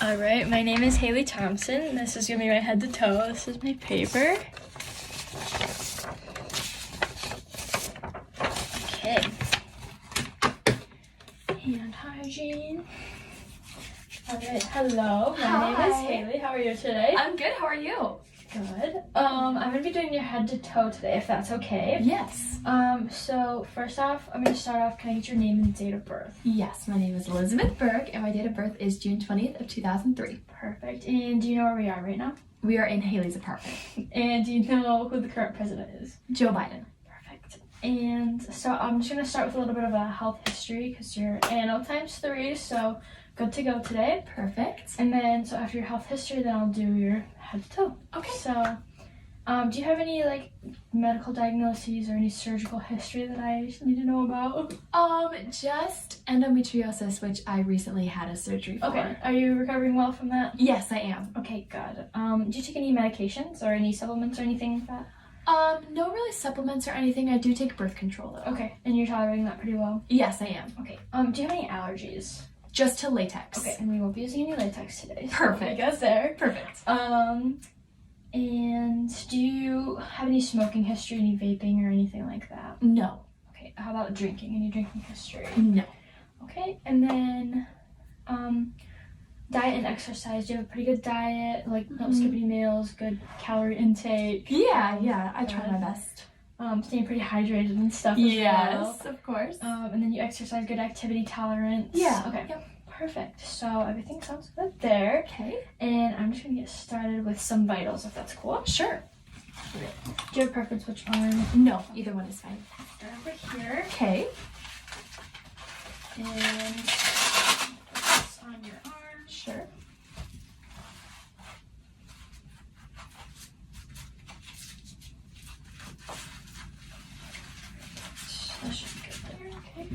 All right, my name is Haley Thompson. This is gonna be my head to toe. This is my paper. Okay. Hand hygiene. All right, hello. My name is Haley. How are you today? I'm good. How are you? Good. I'm gonna be doing your head to toe today, if that's okay. Yes. So first off, I'm gonna start off. Can I get your name and date of birth? Yes, my name is Elizabeth Burke, and my date of birth is June 20th of 2003. Perfect. And do you know where we are right now? We are in Haley's apartment. And do you know who the current president is? Joe Biden. Perfect. And so I'm just gonna start with a little bit of a health history because you're ANO ×3, so good to go today. Perfect. And then, so after your health history, then I'll do your head to toe. Okay. So, do you have any medical diagnoses or any surgical history that I need to know about? Just endometriosis, which I recently had a surgery for. Okay. Are you recovering well from that? Yes, I am. Okay, good. Do you take any medications or any supplements or anything like that? No really supplements or anything. I do take birth control though. Okay, and you're tolerating that pretty well? Yes, I am. Okay. Do you have any allergies? Just to latex. Okay, and we won't be using any latex today. Perfect. I guess there. Perfect. And do you have any smoking history, any vaping or anything like that? No. Okay, how about drinking? Any drinking history? No. Okay, and then diet and exercise. Do you have a pretty good diet? Like, don't skip any meals, good calorie intake? Yeah, I try my best. Staying pretty hydrated and stuff as well. Yes, of course. And then you exercise, good activity tolerance. Yeah. Okay. Yep. Perfect. So everything sounds good there. Okay. And I'm just gonna get started with some vitals, if that's cool. Sure. Do you have a preference which arm? No, either one is fine. Start over here. Okay. And put this on your arm. Sure. That should be good there. Okay.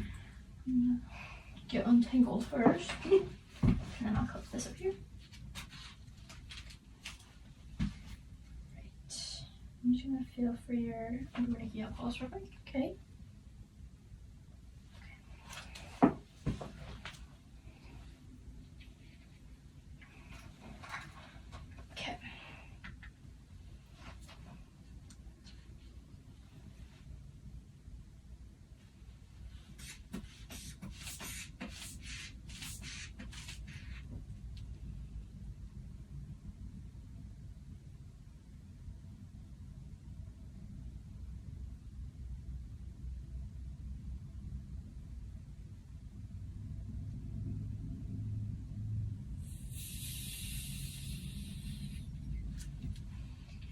Get untangled first. And then I'll clip this up here. Right. I'm just gonna feel for I'm gonna get your pulse real quick. Okay. Okay.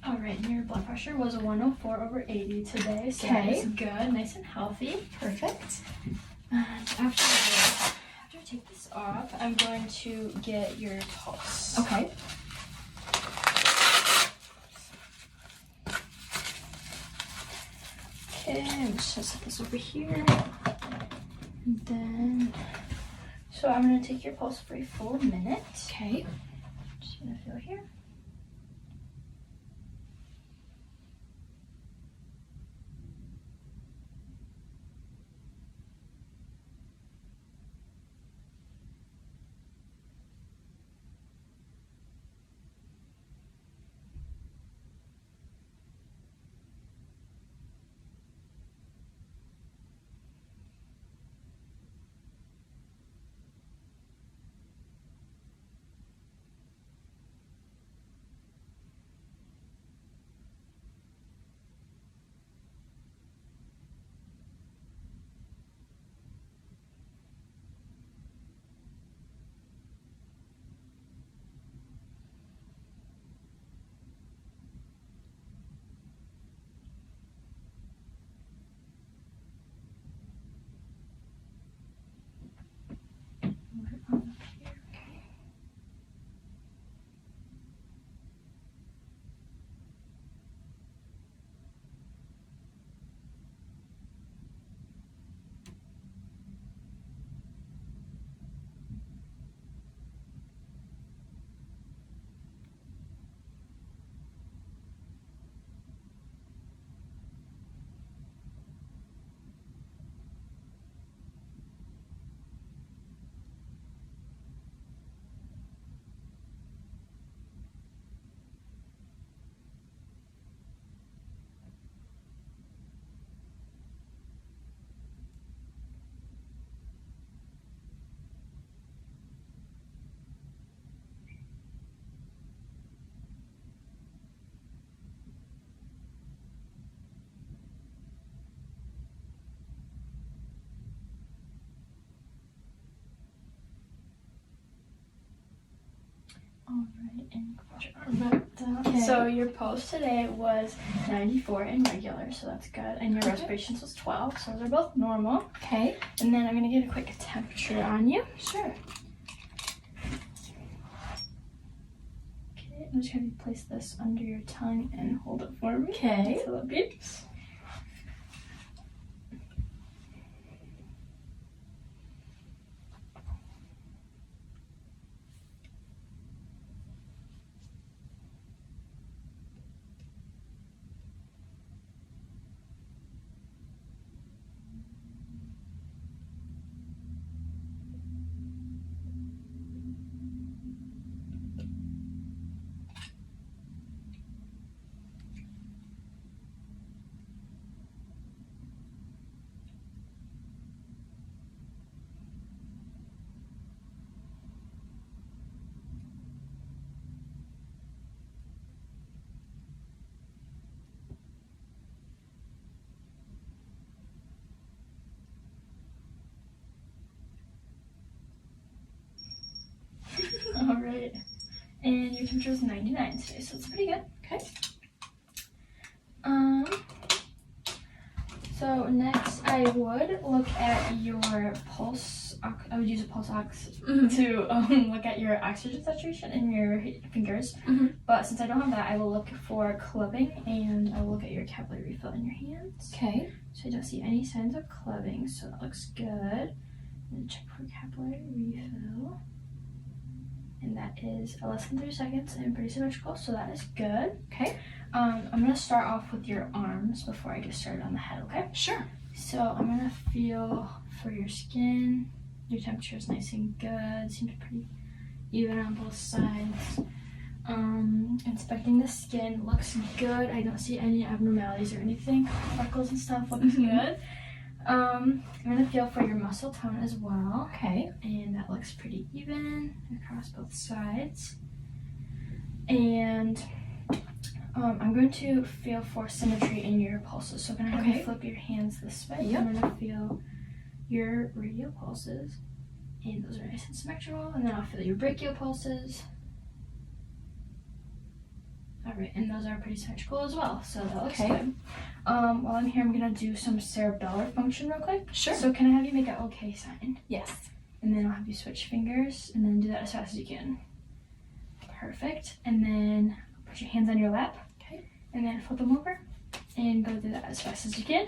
All right, your blood pressure was a 104/80 today, so that is good, nice and healthy. Perfect. And after I take this off, I'm going to get your pulse. Okay. Okay, I'm just gonna set this over here. And then, so I'm gonna take your pulse for a full minute. Okay. Just gonna feel here. Alright, and put your arm back down. Okay. So your pulse today was 94 in regular, so that's good. And your Okay. respirations was 12, so those are both normal. Okay. And then I'm gonna get a quick temperature on you. Sure. Okay, I'm just gonna place this under your tongue and hold it for me. Okay. Until it beeps. Alright. And your temperature was 99 today, so it's pretty good. Okay. So next I would look at your pulse. I would use a pulse ox to look at your oxygen saturation in your fingers. But since I don't have that, I will look for clubbing, and I will look at your capillary refill in your hands. Okay. So I don't see any signs of clubbing, so that looks good. And check for capillary refill. And that is less than 3 seconds and pretty symmetrical, so that is good. Okay. I'm gonna start off with your arms before I get started on the head, okay? Sure. So I'm gonna feel for your skin. Your temperature is nice and good. Seems pretty even on both sides. Inspecting the skin looks good. I don't see any abnormalities or anything. Freckles and stuff looks good. I'm gonna feel for your muscle tone as well. Okay. And that looks pretty even across both sides. And I'm going to feel for symmetry in your pulses. So I'm gonna have you flip your hands this way. Yep. I'm gonna feel your radial pulses, and those are nice and symmetrical. And then I'll feel your brachial pulses. Alright, and those are pretty symmetrical as well, so that looks good. While I'm here, I'm gonna do some cerebellar function real quick. Sure. So can I have you make an OK sign? Yes. And then I'll have you switch fingers, and then do that as fast as you can. Perfect. And then put your hands on your lap. Okay. And then flip them over, and go do that as fast as you can.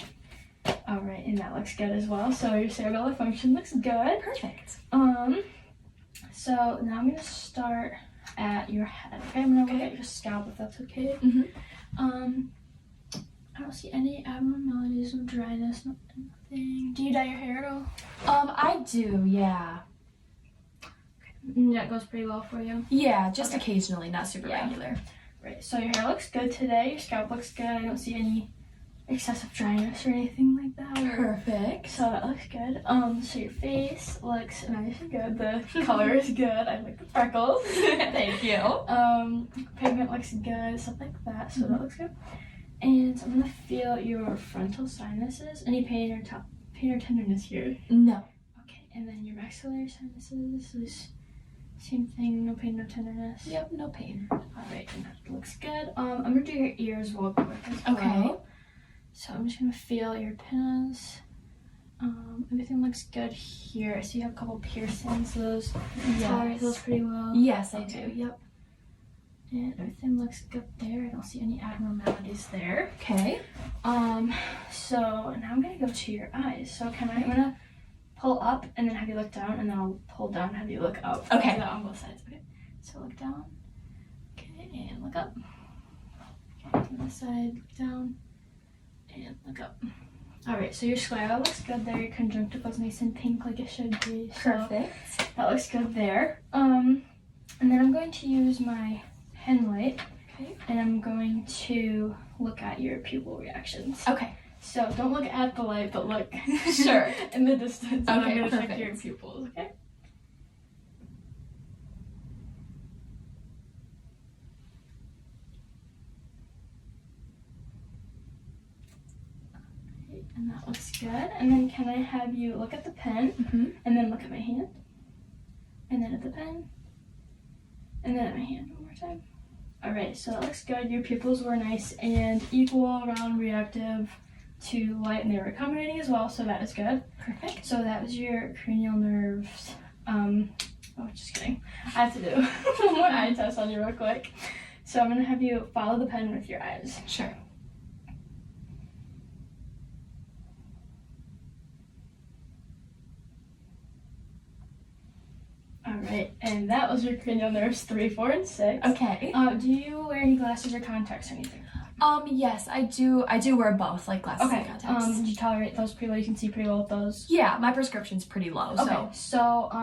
Alright, and that looks good as well. So your cerebellar function looks good. Perfect. So now I'm gonna start at your head. Okay, I'm gonna look at your scalp if that's okay. I don't see any abnormalities, no dryness, nothing. Do you dye your hair at all? I do, yeah. And that goes pretty well for you. Yeah, just occasionally, not super Yeah. regular. Right. So your hair looks good today. Your scalp looks good. I don't see any excessive dryness or anything like that. Perfect. So that looks good. So your face looks nice and good. The color is good. I like the freckles. Thank you. Pigment looks good, stuff like that. So that looks good. And I'm gonna feel your frontal sinuses. Any pain or tenderness here? No. Okay. And then your maxillary sinuses is same thing. No pain, no tenderness. Yep, no pain. All right, and that looks good. I'm gonna do your ears real quick as well. Okay. So I'm just gonna feel your pinnas. Everything looks good here. I see you have a couple piercings. Those tolerate those pretty well. Yes, I Okay. do. Yep. And everything looks good there. I don't see any abnormalities there. Okay. So now I'm gonna go to your eyes. So I'm gonna pull up and then have you look down, and then I'll pull down and have you look up. Okay. Do that on both sides. Okay. So look down. Okay, and look up. Okay, on this side, look down, and look up. All right. So your sclera looks good there. Your conjunctiva's nice and pink like it should be. So Perfect. that looks good there. And then I'm going to use my pen light. Okay. And I'm going to look at your pupil reactions. Okay. So don't look at the light, but look Sure. in the distance. And Okay, I'm gonna check perfect. your pupils, okay? Okay, and that looks good. And then can I have you look at the pen, and then look at my hand, and then at the pen, And then at my hand one more time. All right, so that looks good. Your pupils were nice and equal, round, reactive to light, and they were accommodating as well, so that is good. Perfect. So that was your cranial nerves. Oh, just kidding. I have to do one more eye test on you real quick. So I'm gonna have you follow the pen with your eyes. Sure. All right, and that was your cranial nerves 3, 4, and 6. Okay. Do you wear any glasses or contacts or anything? Yes, I do wear both, like glasses and contacts. Did you tolerate those pretty well? You can see pretty well with those? Yeah, my prescription's pretty low, so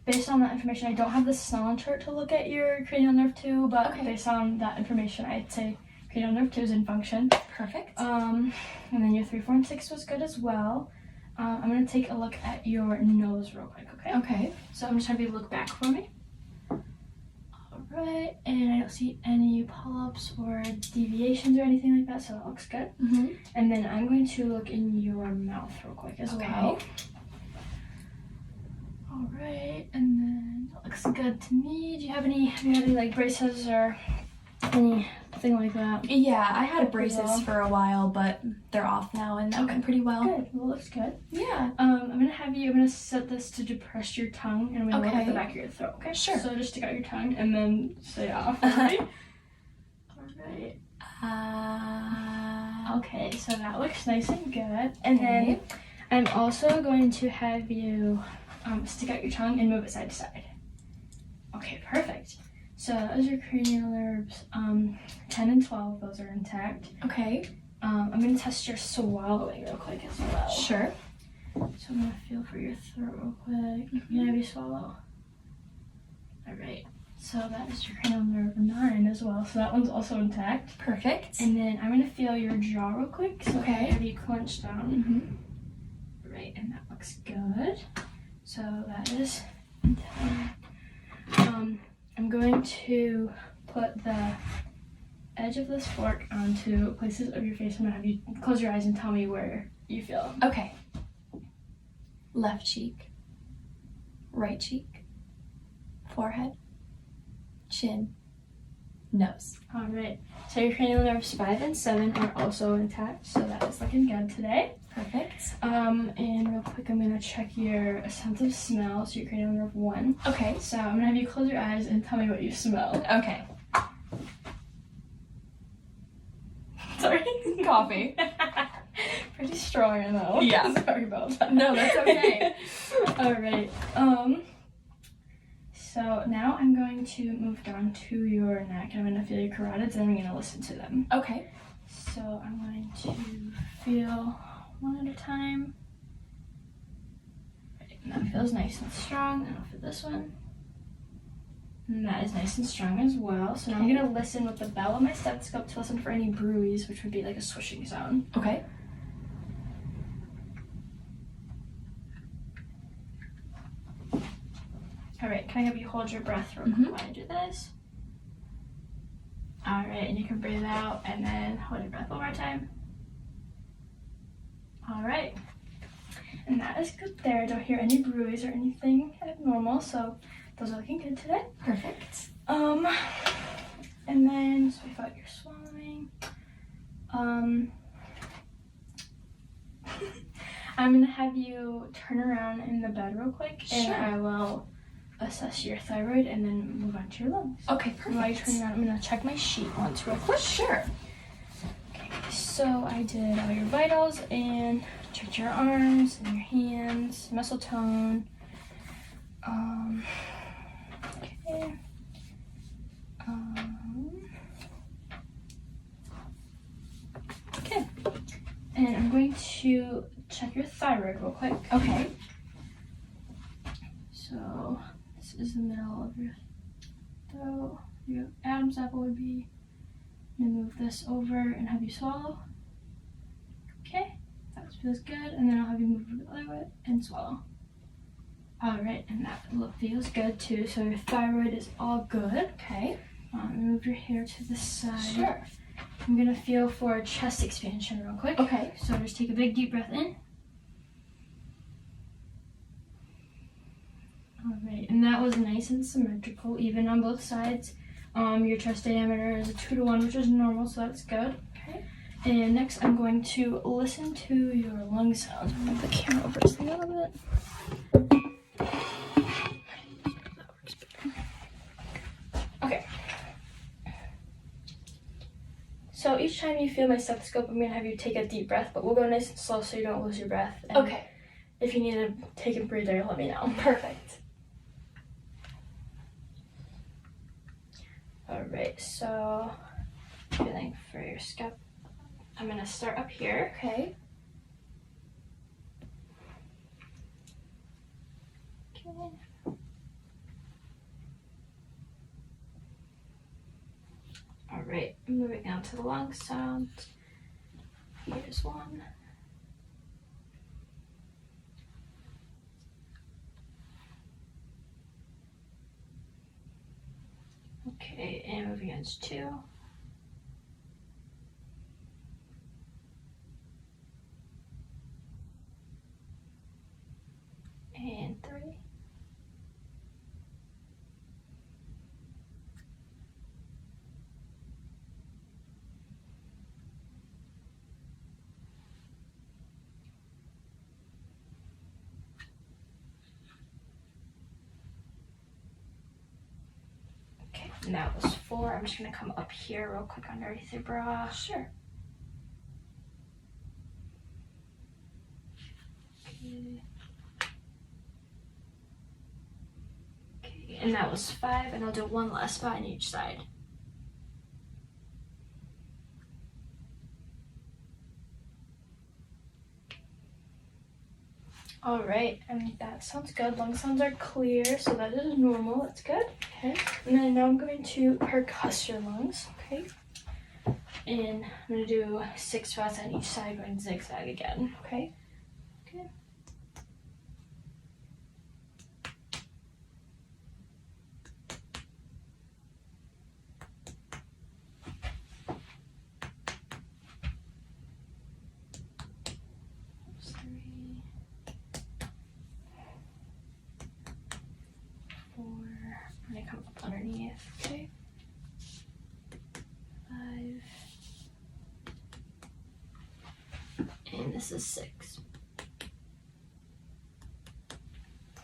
based on that information, I don't have the Snellen chart to look at your cranial nerve 2, but based on that information, I'd say cranial nerve 2 is in function. Perfect. And then your 3, 4, and 6 was good as well. I'm gonna take a look at your nose real quick, okay? Okay. So I'm just having you look back for me. Alright, and I don't see any pull-ups or deviations or anything like that, so that looks good. Mm-hmm. And then I'm going to look in your mouth real quick as well. Alright, and then that looks good to me. Do you have any like braces or anything like that? Yeah, I had braces for a while, but they're off now and that went pretty well. Good, well, looks good. Yeah. I'm gonna set this to depress your tongue, and I'm gonna look at the back of your throat, okay? Sure. So just stick out your tongue and then say off, right? Alright. Okay, so that looks nice and good. And then I'm also going to have you stick out your tongue and move it side to side. Okay, perfect. So that was your cranial nerves 10 and 12, those are intact. Okay. I'm going to test your swallowing real quick as well. Sure. So I'm going to feel for your throat real quick. Can I have you swallow? Alright, so that is your cranial nerve 9 as well, so that one's also intact. Perfect. And then I'm going to feel your jaw real quick, so I have you clench down. Right, and that looks good. So that is intact. I'm going to put the edge of this fork onto places of your face. I'm going to have you close your eyes and tell me where you feel. Okay. Left cheek, right cheek, forehead, chin, nose. All right. So your cranial nerves 5 and 7 are also intact, so that is looking good today. Perfect. And real quick, I'm going to check your sense of smell, so your cranial nerve 1. Okay. So I'm going to have you close your eyes and tell me what you smell. Okay. Sorry? Coffee. Pretty strong, I know. Yeah. Sorry about that. No, that's okay. All right. So now I'm going to move down to your neck. I'm going to feel your carotids and I'm going to listen to them. Okay. So I'm going to feel one at a time. Right, and that feels nice and strong. And I'll feel this one. And that is nice and strong as well. So now I'm going to listen with the bell of my stethoscope to listen for any bruise, which would be like a swishing sound. Okay. Alright, can I have you hold your breath real quick while I do this? Alright, and you can breathe out and then hold your breath one more time. Alright. And that is good there. I don't hear any bruise or anything abnormal, so those are looking good today. Perfect. And then, so we got your swallowing. I'm gonna have you turn around in the bed real quick, and I will assess your thyroid and then move on to your lungs. Okay, perfect. While you turn around, I'm gonna check my sheet once real quick. Sure. Okay, so I did all your vitals and checked your arms and your hands, muscle tone. Okay. Okay. And I'm going to check your thyroid real quick. Okay. So this is the middle of your throat. Your Adam's apple would be. I'm gonna move this over and have you swallow. Okay, that feels good. And then I'll have you move the other way and swallow. Alright, and that feels good too. So your thyroid is all good. Okay. Move your hair to the side. Sure. I'm gonna feel for chest expansion real quick. Okay. So just take a big deep breath in. Alright, and that was nice and symmetrical, even on both sides. Your chest diameter is a 2-to-1, which is normal, so that's good. Okay. And next I'm going to listen to your lung sounds. I'm gonna move the camera over just a little bit. Okay. So each time you feel my stethoscope, I'm gonna have you take a deep breath, but we'll go nice and slow so you don't lose your breath. And Okay. if you need to take a breather, let me know. Perfect. Alright, so feeling for your scalp. I'm gonna start up here. Okay. Okay. Alright, moving on to the lung sound. Here's one. Okay, and moving on to 2. And 3. Okay, and that was 4. I'm just gonna come up here real quick underneath your bra. Sure. Okay. Okay, and that was 5, and I'll do one last spot on each side. All right, and that sounds good. Lung sounds are clear, so that is normal. That's good. Okay. And then now I'm going to percuss your lungs. Okay. And I'm going to do 6 spots on each side, going zigzag again. Okay. Okay. That's 3, 4. I'm going to come up underneath. Okay. 5. And this is 6.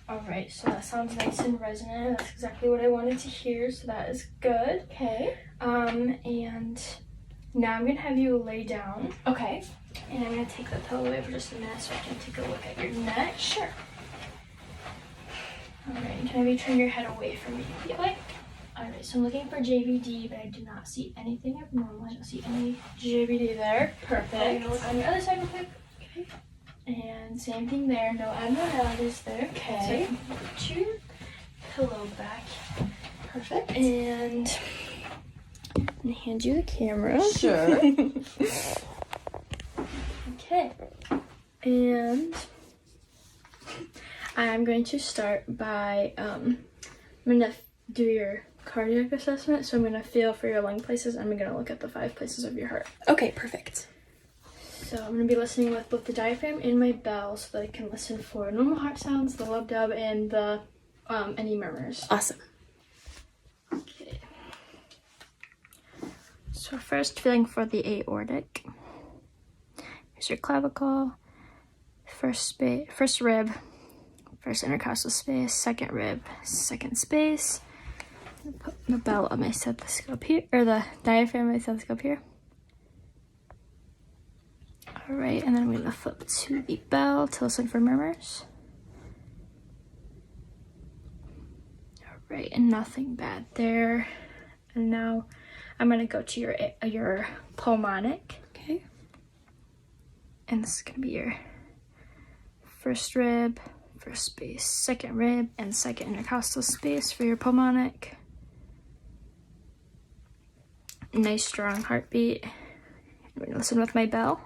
Alright, so that sounds nice and resonant. That's exactly what I wanted to hear, so that is good. Okay. And now I'm gonna have you lay down, Okay. and I'm gonna take the pillow away for just a minute so I can take a look at your neck. Sure. Alright, can I have you turn your head away from me? Okay. Alright, so I'm looking for JVD, but I do not see anything abnormal. I don't see any JVD there. I'm Perfect. gonna look on your other side real quick. Okay. And same thing there, no abnormalities there. Okay. So put your pillow back. Perfect. And I'm gonna hand you the camera. Sure. Okay. And I'm going to start by I'm gonna do your cardiac assessment. So I'm gonna feel for your lung places. I'm gonna look at the 5 places of your heart. Okay, perfect. So I'm gonna be listening with both the diaphragm and my bell, so that I can listen for normal heart sounds, the lub dub, and the any murmurs. Awesome. Okay. So first, feeling for the aortic. Here's your clavicle, first rib, first intercostal space, second rib, second space. I'm gonna put the bell on my stethoscope here, or the diaphragm on my stethoscope here. All right, and then I'm gonna flip to the bell to listen for murmurs. All right, and nothing bad there. And now I'm gonna go to your pulmonic. Okay. And this is gonna be your first rib, first space, second rib, and second intercostal space for your pulmonic. Nice strong heartbeat. I'm gonna listen with my bell.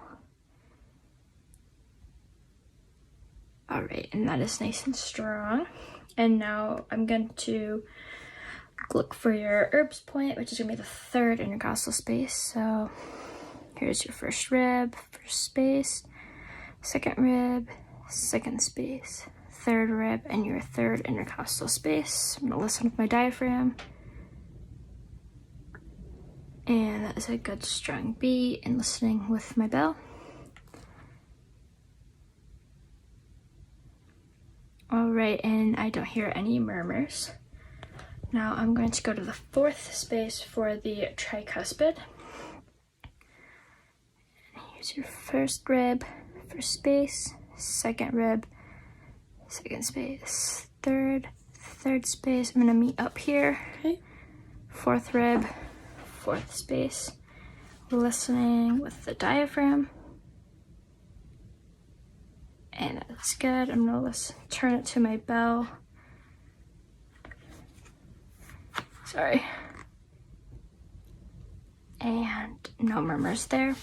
All right, and that is nice and strong. And now I'm going to look for your herbs point, which is gonna be the third intercostal space. So here's your first rib, first space, second rib, second space, third rib, and your third intercostal space. I'm gonna listen with my diaphragm. And that is a good strong beat, and listening with my bell. All right, and I don't hear any murmurs. Now I'm going to go to the fourth space for the tricuspid. Here's your first rib, first space, second rib, second space, third space. I'm gonna meet up here. Okay. Fourth rib, fourth space. Listening with the diaphragm. And that's good. I'm gonna turn it to my bell. Sorry. And no murmurs there.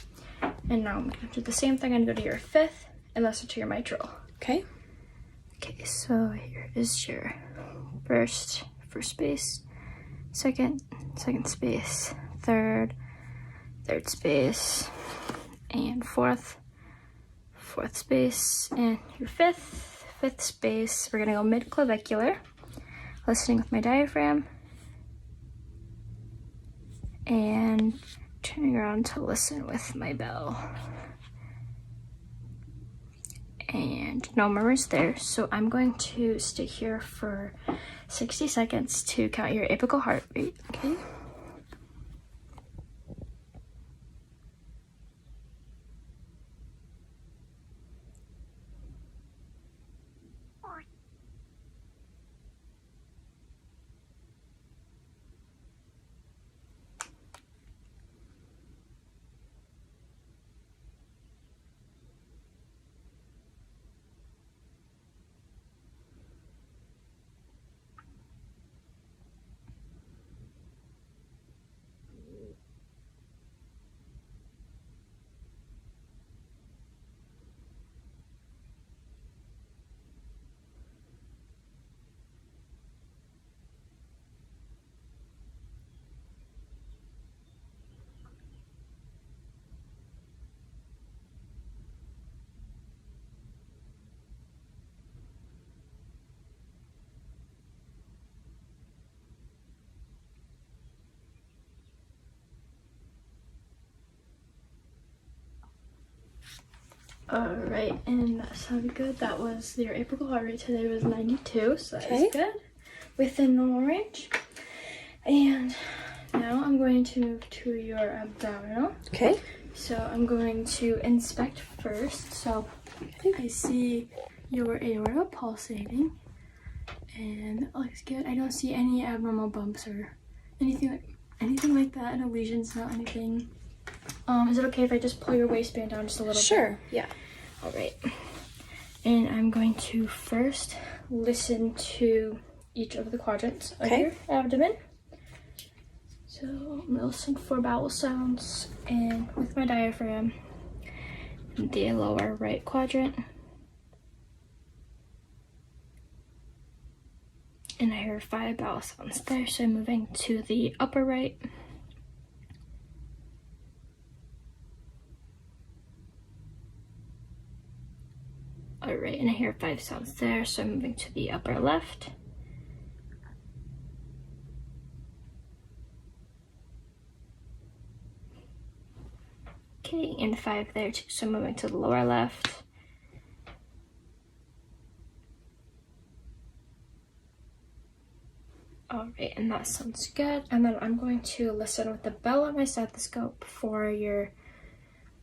And now I'm gonna do the same thing. I'm gonna go to your fifth and listen to your mitral. Okay. Okay, so here is your first space, second space, third space, and fourth space, and your fifth space. We're gonna go mid-clavicular, listening with my diaphragm, and turning around to listen with my bell. And no murmurs there, so I'm going to stay here for 60 seconds to count your apical heart rate. Okay. Alright, and that sounded good. That was your apical heart rate today was 92, so that is good. Within normal range. And now I'm going to move to your abdominal. Okay. So I'm going to inspect first. So I see your aorta pulsating, and that looks good. I don't see any abnormal bumps or anything like that. No lesions, not anything. Is it okay if I just pull your waistband down just a little bit? Sure, yeah. All right. And I'm going to first listen to each of the quadrants of your abdomen. So I'm gonna listen for bowel sounds, and with my diaphragm, the lower right quadrant. And I hear 5 bowel sounds there, so I'm moving to the upper right. Alright, and I hear 5 sounds there, so I'm moving to the upper left. Okay, and 5 there too, so I'm moving to the lower left. Alright, and that sounds good. And then I'm going to listen with the bell on my stethoscope for your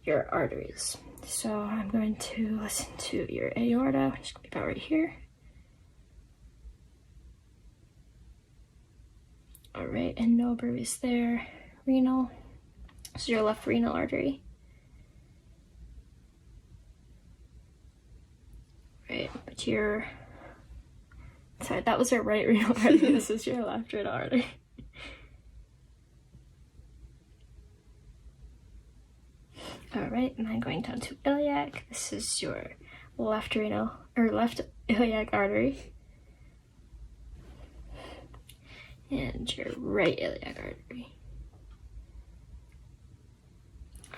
arteries. So I'm going to listen to your aorta, which is going to be about right here. Alright, and no bruise there. Renal. This is your left renal artery. Right, but sorry, that was your right renal artery. This is your left renal artery. Alright, and then going down to iliac. This is your left renal, or left iliac artery. And your right iliac artery.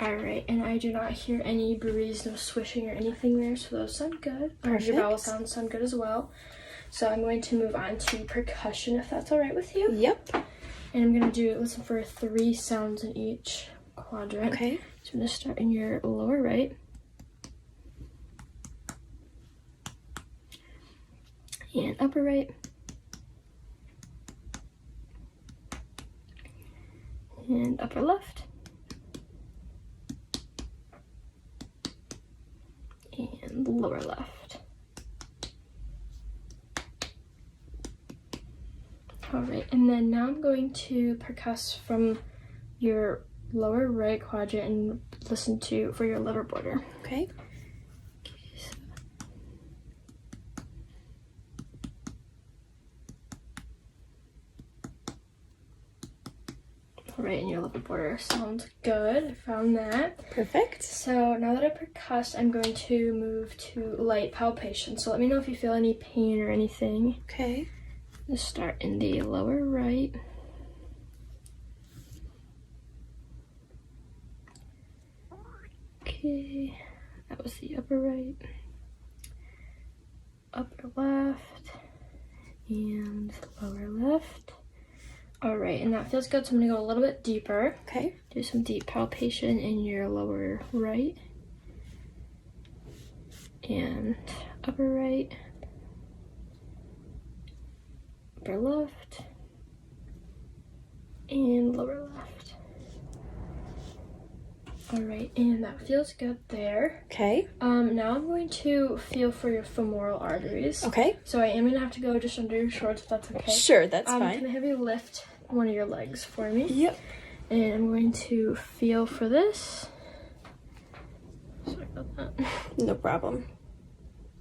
Alright, and I do not hear any bruise, no swishing or anything there, so those sound good. Perfect. Your bowel sounds sound good as well. So I'm going to move on to percussion, if that's alright with you. Yep. And I'm going to listen for 3 sounds in each quadrant. Okay. So I'm going to start in your lower right. And upper right. And upper left. And lower left. Alright, and then now I'm going to percuss from your lower right quadrant and listen to for your liver border. Okay. Alright, and your liver border sounds good. I found that. Perfect. So now that I percussed, I'm going to move to light palpation. So let me know if you feel any pain or anything. Okay. Let's start in the lower right. Okay, that was the upper right, upper left, and lower left. All right, and that feels good, so I'm gonna go a little bit deeper. Okay. Do some deep palpation in your lower right, and upper right, upper left, and lower left. All right, and that feels good there. Okay. Now I'm going to feel for your femoral arteries. Okay. So I am gonna have to go just under your shorts, if that's okay. Sure, that's fine. Can I have you lift one of your legs for me? Yep. And I'm going to feel for this. Sorry about that. No problem.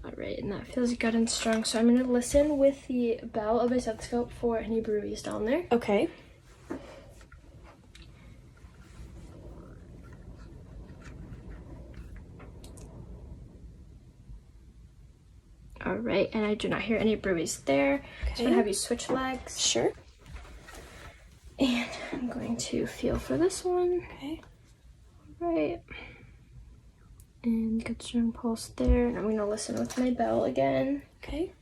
All right, and that feels good and strong. So I'm gonna listen with the bell of my stethoscope for any bruise down there. Okay. All right, and I do not hear any bruise there. So I'm gonna have you switch legs. Sure. And I'm going to feel for this one. Okay. All right. And good strong pulse there. And I'm gonna listen with my bell again. Okay.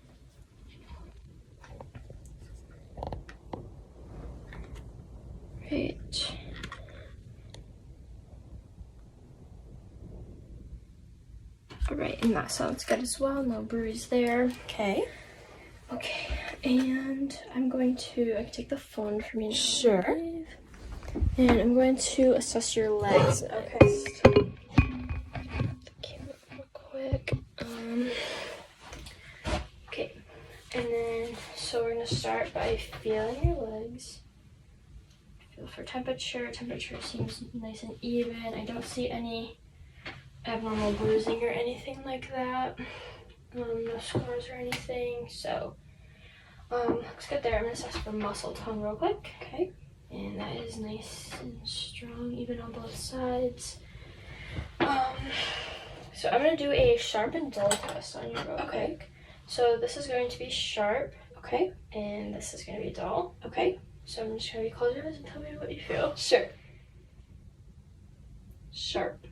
Right. All right, and that sounds good as well. No bruise there. Okay. Okay, and I'm going to, I can take the phone from you now. Sure. I believe. And I'm going to assess your legs. Okay. Camera real quick. Okay, and then, so we're gonna start by feeling your legs. Feel for temperature. Temperature seems nice and even. I don't see any abnormal bruising or anything like that. No scars or anything, so looks good there. I'm gonna assess for muscle tone real quick. Okay. And that is nice and strong, even on both sides. So I'm gonna do a sharp and dull test on you real quick. So this is going to be sharp. Okay. And this is gonna be dull. Okay. So I'm just gonna close your eyes and tell me what you feel. Sure. Sharp.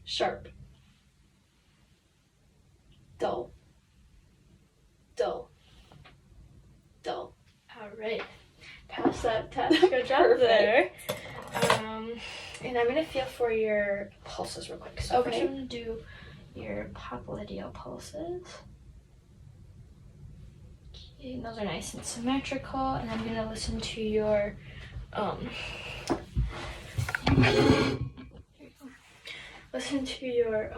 Sharp. Dull. Dull. Dull. All right. Pass that test. Good job there. And I'm gonna feel for your pulses real quick. So first I'm gonna do your popliteal pulses. Okay, and those are nice and symmetrical. And I'm gonna listen to your listen to your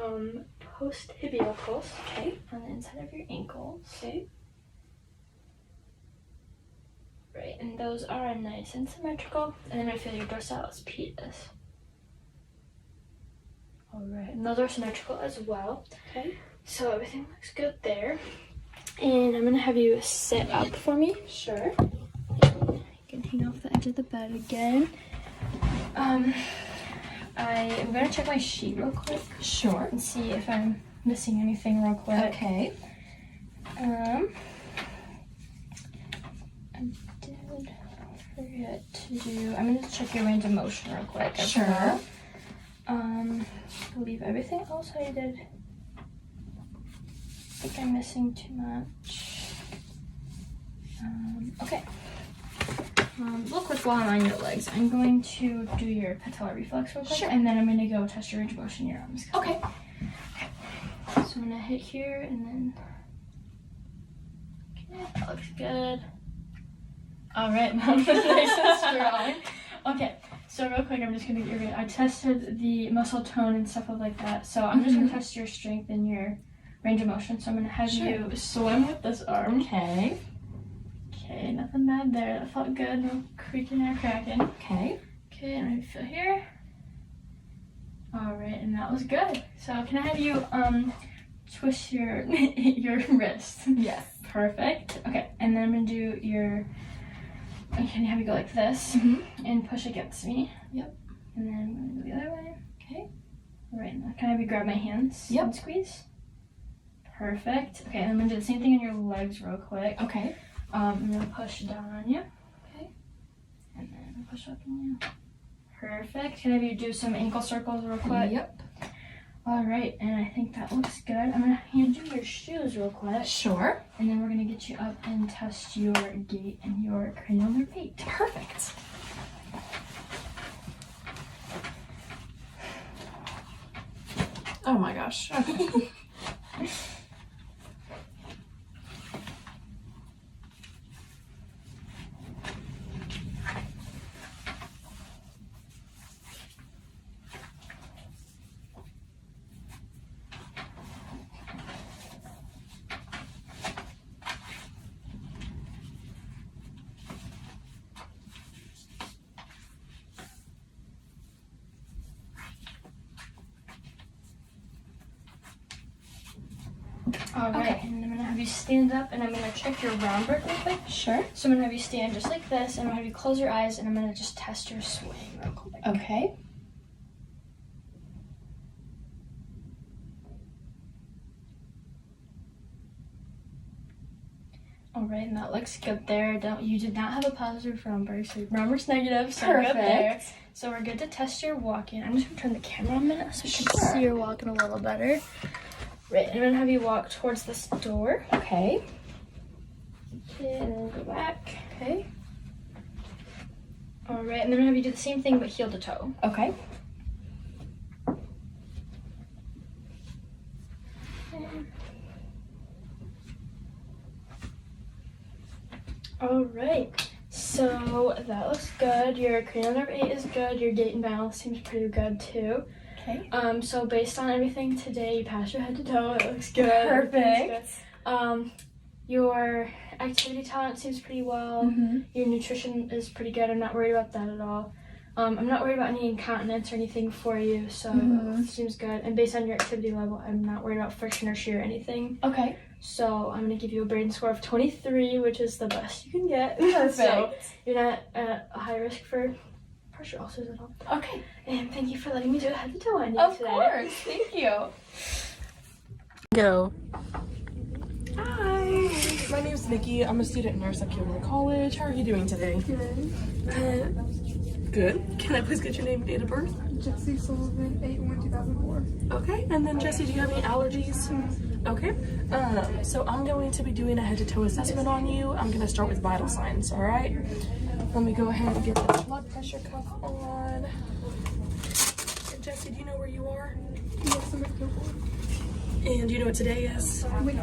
post-tibial pulse. Okay. On the inside of your ankles. Okay. Right, and those are nice and symmetrical. And then I feel your dorsalis pedis. All right, and those are symmetrical as well. Okay. So everything looks good there. And I'm gonna have you sit up for me. Sure. You can hang off the edge of the bed again. I am gonna check my sheet real quick. Sure. And see if I'm missing anything real quick. Okay. I did forget to do, I'm gonna check your range of motion real quick. Sure. Well. Believe everything else I did. I think I'm missing too much. Okay. Real quick while I'm on your legs, I'm going to do your patellar reflex real quick, Sure. and then I'm gonna go test your range of motion in your arms. Okay. So I'm gonna hit here, and then. Okay, that looks good. All right, now I'm nice and strong. Okay, so real quick, I'm just gonna get your. I tested the muscle tone and stuff like that. So I'm just gonna test your strength and your range of motion. So I'm gonna have you swim with this arm. Okay. Okay, nothing bad there. That felt good. No creaking or cracking. Okay. Okay, and I feel here. All right, and that was good. So can I have you twist your your wrist? Yes. Perfect. Okay, and then I'm gonna do your. Can I have you go like this and push against me? Yep. And then I'm gonna go the other way. Okay. All right, now can I have you grab my hands? Yep. And squeeze. Perfect. Okay, and I'm gonna do the same thing on your legs real quick. Okay. I'm gonna push down on you. Okay. And then push up on you. Perfect. Can I have you do some ankle circles real quick? Yep. All right, and I think that looks good. I'm gonna hand you your shoes real quick. Sure. And then we're gonna get you up and test your gait and your cranial nerve gait. Perfect. Oh my gosh. All right, Okay. and I'm gonna have you stand up, and I'm gonna check your round work real quick. Sure. So I'm gonna have you stand just like this, and I'm gonna have you close your eyes, and I'm gonna just test your swing real quick. Okay. All right, and that looks good there. You did not have a positive round break, so your round work's negative, so we're good there. Perfect. So we're good to test your walking. I'm just gonna turn the camera on a minute so you can Sure. see your walking a little better. Right, I'm gonna have you walk towards this door. Okay. Okay, and then go back. Okay. All right, and then I'm gonna have you do the same thing but heel to toe. Okay. All right, so that looks good. Your cranial nerve 8 is good. Your gait and balance seems pretty good too. Okay. So based on everything today, you passed your head to toe. It looks good. Perfect. Everything's good. Your activity tolerance seems pretty well. Your nutrition is pretty good. I'm not worried about that at all. I'm not worried about any incontinence or anything for you, so it seems good. And based on your activity level, I'm not worried about friction or shear or anything. Okay. So I'm gonna give you a brain score of 23, which is the best you can get. Perfect. So you're not at a high risk for pressure ulcers at all. Okay. And thank you for letting me do a head to toe on you Of today. course. Thank you. Go. Hi, my name's Nikki. I'm a student nurse at Kilmer College. How are you doing today? Good. Good. Can I please get your name and date of birth? Jesse Sullivan, 8/1/2004. Okay. And then Jesse, do you have any allergies? Okay. So I'm going to be doing a head-to-toe assessment on you. I'm going to start with vital signs. All right. Let me go ahead and get the blood pressure cuff on. And Jesse, do you know where you are? Yes, I'm at Gilmore. And do you know what today is? Alright.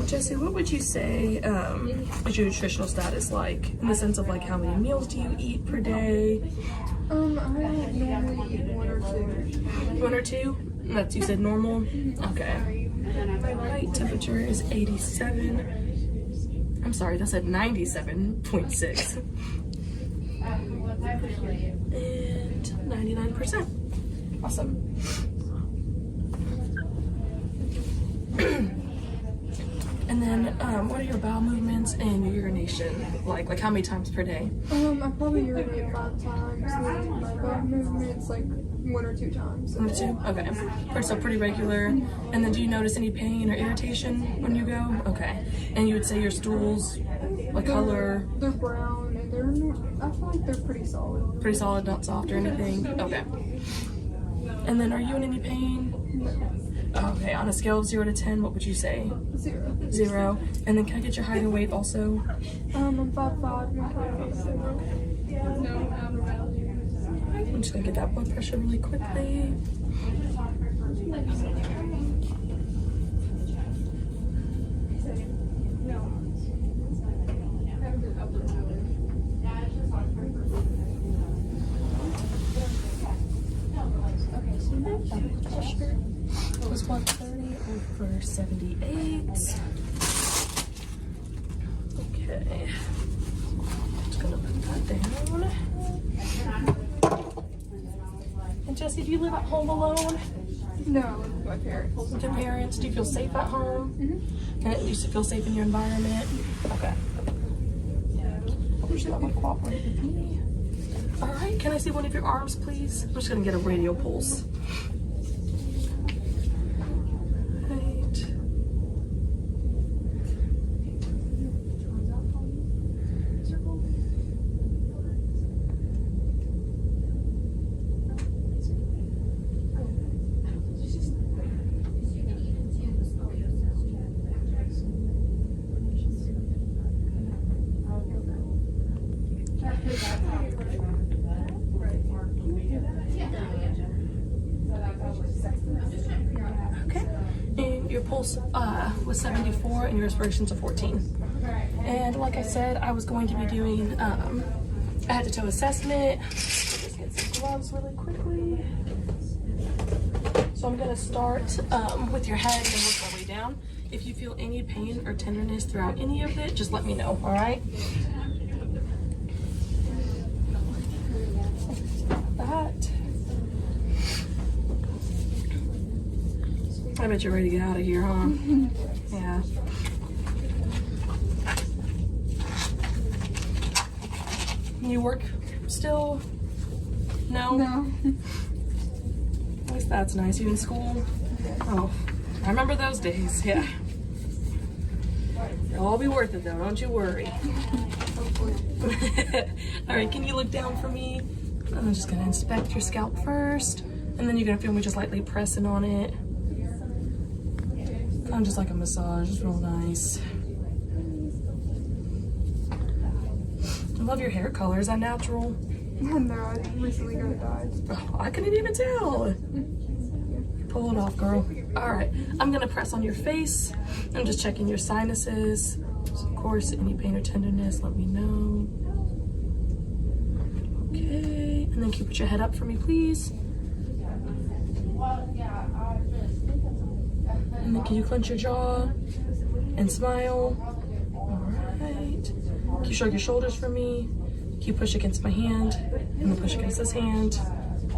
Jesse, what would you say is your nutritional status like? In the sense of like how many meals do you eat per day? I normally eat 1 or 2. 1 or 2? That's, you said normal? Okay. My body temperature is 87. I'm sorry, that said 97.6. And 99%. Awesome. And then, what are your bowel movements and your urination like? How many times per day? I probably urinate 5 times. And my bowel movement's like 1 or 2 times. One or two? Okay. So pretty regular. And then do you notice any pain or irritation when you go? Okay. And you would say your stools, what color? They're brown and I feel like they're pretty solid. Pretty solid, not soft or anything? Okay. And then are you in any pain? Okay, on a scale of 0 to 10, what would you say? 0. 0. And then can I get your height and weight also? I'm 5'5" and 5'7". I'm just gonna get that blood pressure really quickly. It was 130 over 78. Okay. Just gonna put that down. And Jessie, do you live at home alone? No, I live with my parents. With your parents? Do you feel safe at home? Mm-hmm. And you feel safe in your environment? Okay. I'm just gonna cooperate with me. All right, can I see one of your arms, please? I'm just gonna get a radial pulse. Right. Okay. And your pulse was 74 and your respirations are 14. And like I said, I was going to be doing a head-to-toe assessment. Just get some gloves really quickly. So I'm gonna start with your head and then work my way down. If you feel any pain or tenderness throughout any of it, just let me know, all right? That. I bet you're ready to get out of here, huh? Yeah. You work still? No? No. At least that's nice. You in school? Oh, I remember those days, yeah. It'll all be worth it though, don't you worry. All right, can you look down for me? I'm just gonna inspect your scalp first, and then you're gonna feel me just lightly pressing on it. Kind of just like a massage, it's real nice. I love your hair color, is that natural? No, I recently got it dyed. Oh, I couldn't even tell. Pull it off, girl. All right, I'm gonna press on your face. I'm just checking your sinuses. So of course, any pain or tenderness, let me know. Okay, and then can you put your head up for me, please? And then can you clench your jaw and smile? All right. Can you shrug your shoulders for me? Can you push against my hand and then push against this hand?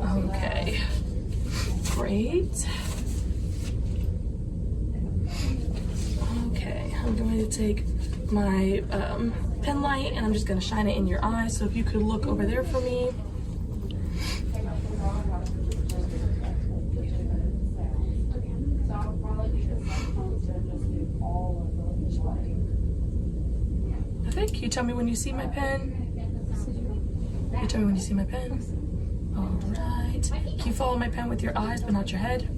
Okay. Great. Okay, I'm going to take my pen light and I'm just going to shine it in your eye. So if you could look over there for me. Okay, can you tell me when you see my pen? Can you tell me when you see my pen? All right. Can you follow my pen with your eyes but not your head?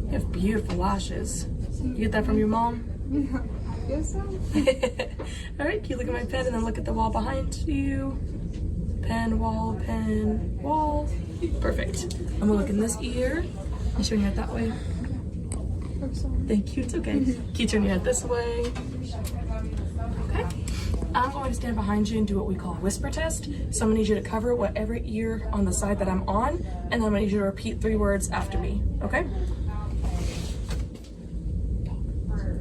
You have beautiful lashes. You get that from your mom? Yeah, I guess so. All right, can you look at my pen and then look at the wall behind you? Pen, wall, Perfect. I'm gonna look in this ear and turn your head that way. I'm sorry. Thank you, it's okay. Can you turn your head this way? Okay. I'm going to stand behind you and do what we call a whisper test. So I'm gonna need you to cover whatever ear on the side that I'm on, and then I'm gonna need you to repeat 3 words after me, okay?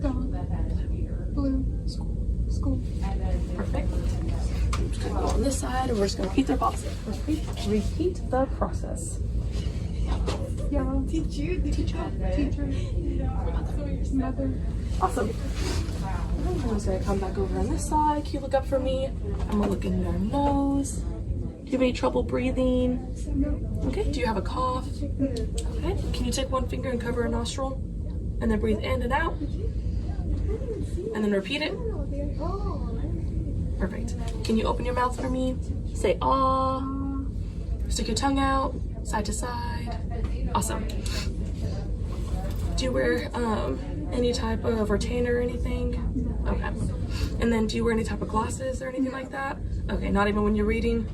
Dog. Blue. School. Perfect. I'm just gonna go on this side and we're just gonna repeat the process. Repeat the process. Yellow. Teacher. Mother. Awesome. I'm just gonna come back over on this side. Can you look up for me? I'm gonna look in your nose you have any trouble breathing? Okay, do you have a cough? Okay, can you take one finger and cover a nostril? And then breathe in and out? And then repeat it? Perfect. Can you open your mouth for me? Say ah. Stick your tongue out, side to side. Awesome. Do you wear any type of retainer or anything? Okay. And then do you wear any type of glasses or anything like that? Okay, not even when you're reading?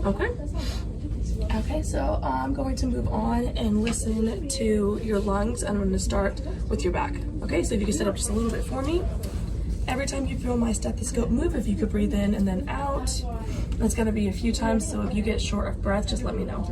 Okay. Okay, so I'm going to move on and listen to your lungs. I'm going to start with your back. Okay, so if you can sit up just a little bit for me. Every time you feel my stethoscope move, if you could breathe in and then out. That's going to be a few times, so if you get short of breath, just let me know.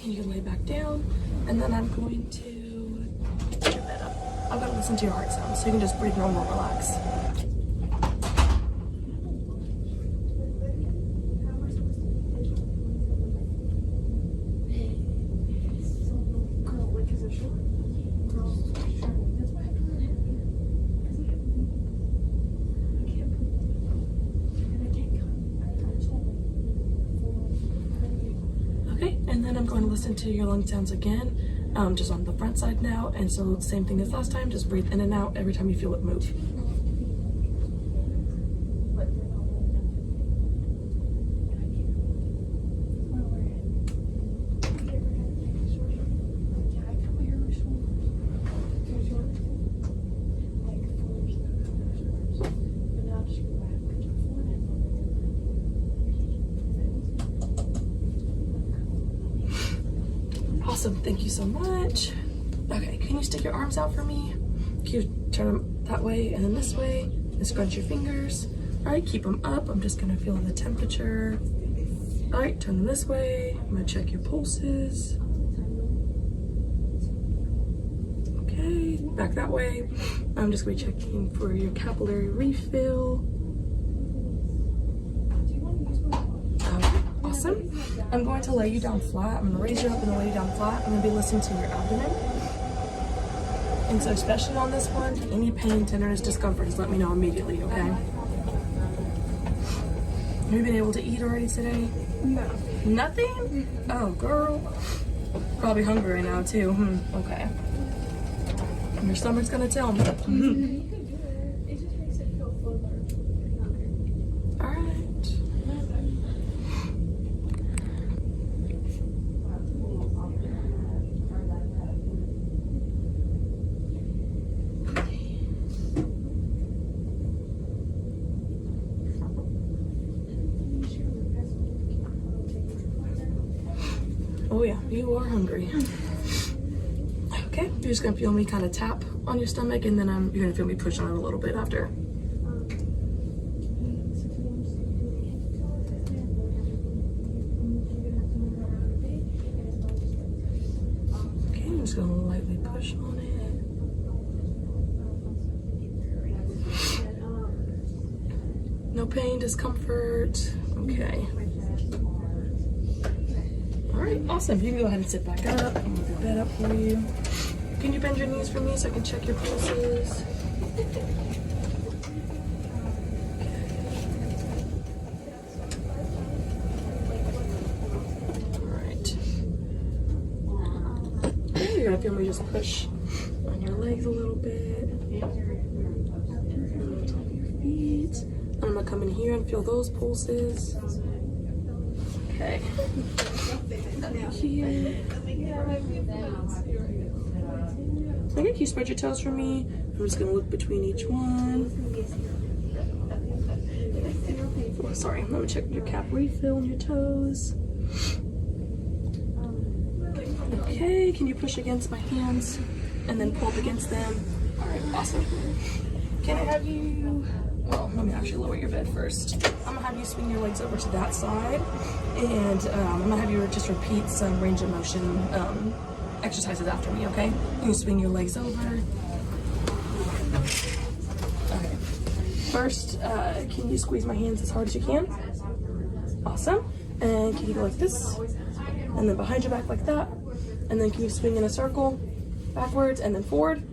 And you can lay back down, and then I'm going to get your bed up. I'm going to listen to your heart sound, so you can just breathe normal, relax. And then I'm going to listen to your lung sounds again, just on the front side now. And so same thing as last time, just breathe in and out every time you feel it move. Awesome, thank you so much. Okay, can you stick your arms out for me? Can you turn them that way and then this way? And scrunch your fingers. All right, keep them up. I'm just gonna feel the temperature. All right, turn them this way. I'm gonna check your pulses. Okay, back that way. I'm just gonna be checking for your capillary refill. Awesome. I'm going to lay you down flat. I'm going to raise you up and lay you down flat. I'm going to be listening to your abdomen. And so especially on this one, any pain, tenderness, discomfort, just let me know immediately, okay? Have you been able to eat already today? No. Nothing? Oh, girl. Probably hungry right now too. Okay. Your stomach's going to tell me. It just makes it feel fuller. All right. Oh yeah, you are hungry. Okay, you're just gonna feel me kind of tap on your stomach, and then you're gonna feel me push on it a little bit after. Okay, I'm just gonna lightly push on it. No pain, discomfort. Okay. All right, awesome. You can go ahead and sit back up. I'll move your bed up for you. Can you bend your knees for me so I can check your pulses? All right. Okay, you're gonna feel me just push on your legs a little bit. On top of your feet. And I'm gonna come in here and feel those pulses. Okay. Here. Okay, can you spread your toes for me? I'm just gonna look between each one. Oh, sorry, let me check your cap refill on your toes. Okay, can you push against my hands and then pull up against them? All right, awesome. Can I have you, well, let me actually lower your bed first. I'm gonna have you swing your legs over to that side, and I'm gonna have you just repeat some range of motion exercises after me, okay? You swing your legs over. Okay. First, can you squeeze my hands as hard as you can? Awesome. And can you go like this? And then behind your back like that. And then can you swing in a circle? Backwards and then forward?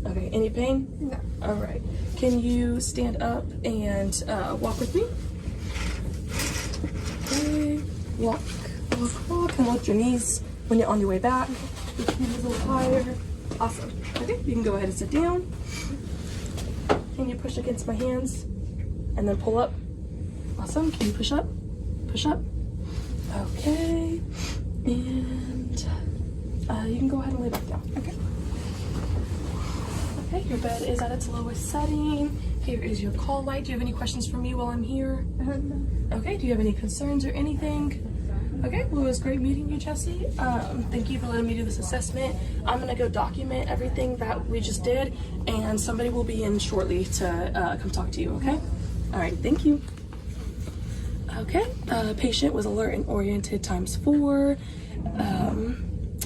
Okay, any pain? No. All right. Can you stand up and walk with me? Okay. Walk, walk, walk. And lift your knees when you're on your way back. Lift your knees a little higher. Awesome. Okay, you can go ahead and sit down. Can you push against my hands? And then pull up. Awesome. Can you push up? Push up. Okay. And you can go ahead and lay back down. Okay. Okay, your bed is at its lowest setting. Here is your call light. Do you have any questions for me while I'm here? Okay, do you have any concerns or anything? Okay, well, it was great meeting you, Jessie. Thank you for letting me do this assessment. I'm gonna go document everything that we just did, and somebody will be in shortly to come talk to you, okay? All right, thank you. Okay, patient was alert and oriented ×4.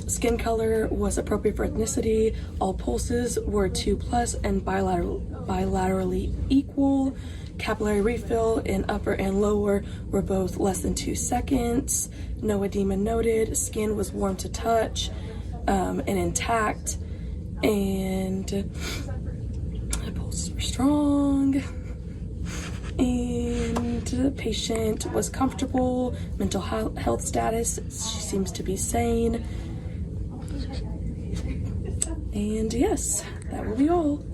Skin color was appropriate for ethnicity. All pulses were 2+ and bilaterally equal. Capillary refill in upper and lower were both less than 2 seconds. No edema noted. Skin was warm to touch and intact. And the pulses were strong. And the patient was comfortable. Mental health status, she seems to be sane. And yes, that will be all.